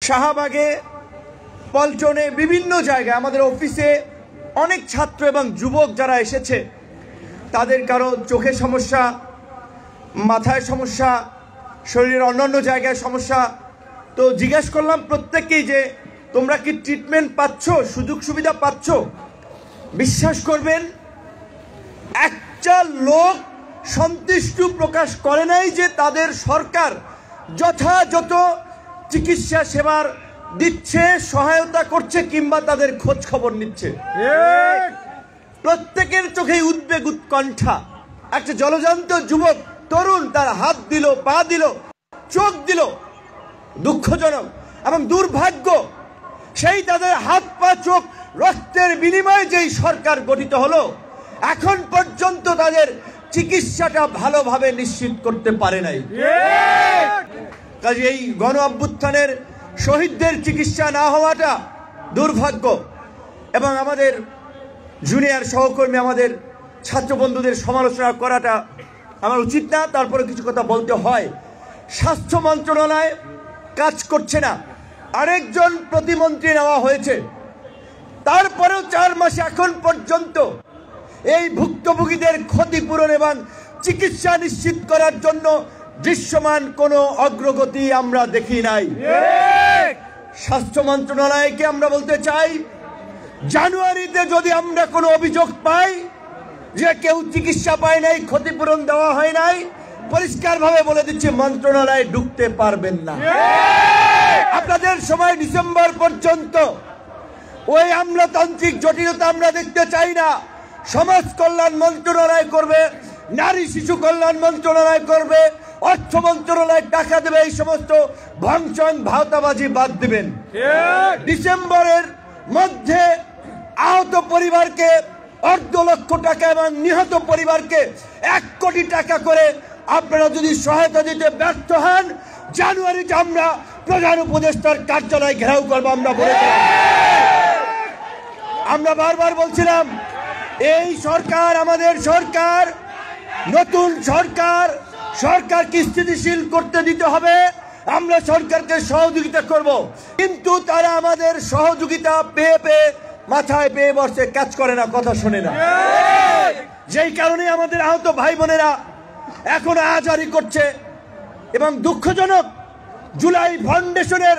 শাহবাগে, পল্টনে, বিভিন্ন জায়গায় আমাদের অফিসে অনেক ছাত্র এবং যুবক যারা এসেছে, তাদের কারো চোখে সমস্যা, মাথায় সমস্যা, শরীরের অন্যান্য জায়গায় সমস্যা। তো জিজ্ঞেস করলাম প্রত্যেককেই যে তোমরা কি ট্রিটমেন্ট পাচ্ছ, সুযোগ সুবিধা পাচ্ছ? বিশ্বাস করবেন, একটা লোক সন্তুষ্টি প্রকাশ করে নাই যে তাদের সরকার যথাযথ চিকিৎসা সেবার দিচ্ছে, সহায়তা করছে কিংবা তাদের খোঁজ খবর নিচ্ছে। প্রত্যেকের চোখে উদ্বেগ, উৎকণ্ঠা। একটা জলজান্ত যুবক তরুণ তার হাত দিল, পা দিল, চোখ দিল। দুঃখজনক এবং দুর্ভাগ্য, সেই তাদের হাত পা চোখ রক্তের বিনিময়ে যেই সরকার গঠিত হলো, এখন পর্যন্ত তাদের চিকিৎসাটা ভালোভাবে নিশ্চিত করতে পারে নাই। কাজে এই গণ অভ্যুত্থানের শহীদদের চিকিৎসা না হওয়াটা দুর্ভাগ্য। এবং আমাদের জুনিয়র সহকর্মী, আমাদের ছাত্র বন্ধুদের সমালোচনা করাটা আমার উচিত না, তারপরে কিছু কথা বলতে হয়। স্বাস্থ্য মন্ত্রণালয় কাজ করছে না, আরেকজন প্রতিমন্ত্রী নেওয়া হয়েছে, তারপরেও 4 মাসে এখন পর্যন্ত এই ভুক্তভোগীদের ক্ষতিপূরণ এবং চিকিৎসা নিশ্চিত করার জন্য দৃশ্যমান কোনো অগ্রগতি আমরা দেখি নাই। স্বাস্থ্য মন্ত্রণালয়কে আমরা বলতে চাই, জানুয়ারিতে যদি আমরা কোনো অভিযোগ পাই যে কেউ চিকিৎসা পায় নাই, ক্ষতিপূরণ দেওয়া হয় নাই, পরিষ্কারভাবে বলে দিচ্ছি মন্ত্রণালয়ে ঢুকতে পারবেন না। আপনাদের সময় ডিসেম্বর পর্যন্ত ওই আমলাতান্ত্রিক জটিলতা আমরা দেখতে চাই না। সমাজ কল্যাণ মন্ত্রণালয় করবে, নারী শিশু কল্যাণ মন্ত্রণালয় করবে, অর্থ মন্ত্রণালয় টাকা দেবে, এই সমস্ত ভাঙচং ভাওতাবাজি বাদ দিবেন। ডিসেম্বরের মধ্যে আহত পরিবারকে 1.5 লক্ষ টাকা এবং নিহত পরিবারকে 1 কোটি টাকা করে আপনারা যদি সহায়তা দিতে ব্যর্থ হন, জানুয়ারিতে আমরা প্রধান উপদেষ্টার কার্যালয় ঘেরাও করবো। আমরা বলেছিলাম, আমরা বারবার বলছিলাম, এই সরকার আমাদের সরকার, নতুন সরকার, সরকারকে স্থিতিশীল করতে দিতে হবে। আমরা সরকারকে সহযোগিতা করব, কিন্তু তারা আমাদের সহযোগিতা পেয়ে পেয়ে মাথায় পেয়ে বসে, কাজ করে না, কথা শোনে না। যেই কারণে আমাদের আহত ভাই বোনেরা এখন আহাজারি করছে। এবং দুঃখজনক, জুলাই ফাউন্ডেশনের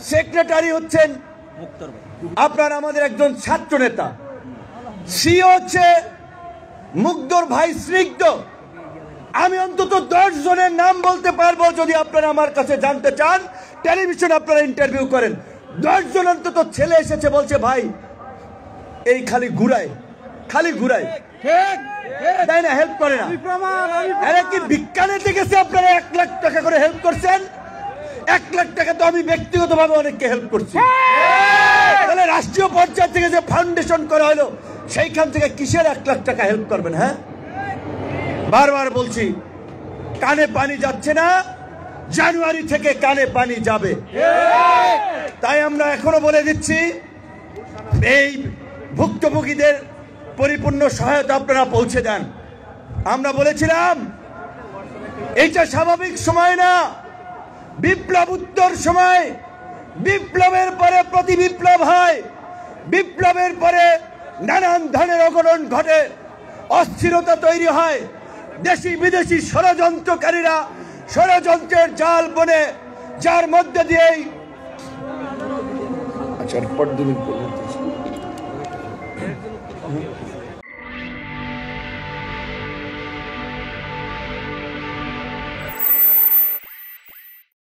সেক্রেটারি হচ্ছেন আপনার আমাদের একজন ছাত্র নেতা, সি হচ্ছে মুগ্ধর ভাই স্নিগ্ধ। আমি অন্তত 10 জনের নাম বলতে পারবো, যদি আপনারা আমার কাছে জানতে চান, টেলিভিশন আপনারা ইন্টারভিউ করেন। 10 জন অন্তত ছেলে এসেছে, বলছে ভাই এই খালি ঘুরায়, খালি ঘুরায়, তাই না, হেল্প করে না। এরা কি বিজ্ঞানীতে গেছে আপনারা 1 লাখ টাকা করে হেল্প করছেন? 1 লাখ টাকা তো আমি ব্যক্তিগতভাবে অনেককে হেল্প করছি। তাহলে রাষ্ট্রীয় পর্যায় থেকে যে ফাউন্ডেশন করা হলো, সেইখান থেকে কিসের 1 লাখ টাকা হেল্প করবেন? হ্যাঁ, বারবার বলছি, কানে পানি যাচ্ছে না, জানুয়ারি থেকে কানে পানি যাবে। তাই আমরা এখনো বলে দিচ্ছি, এই ভুক্তভোগীদের পরিপূর্ণ সহায়তা আপনারা পৌঁছে দেন। আমরা বলেছিলাম এইটা স্বাভাবিক সময় না, বিপ্লব উত্তর সময়। বিপ্লবের পরে প্রতি বিপ্লব হয়, বিপ্লবের পরে নানান ধরনের অঘটন ঘটে, অস্থিরতা তৈরি হয়, দেশি বিদেশি ষড়যন্ত্রকারীরা ষড়যন্ত্রের জাল বনে, যার মধ্যে দিয়েই আচ্ছা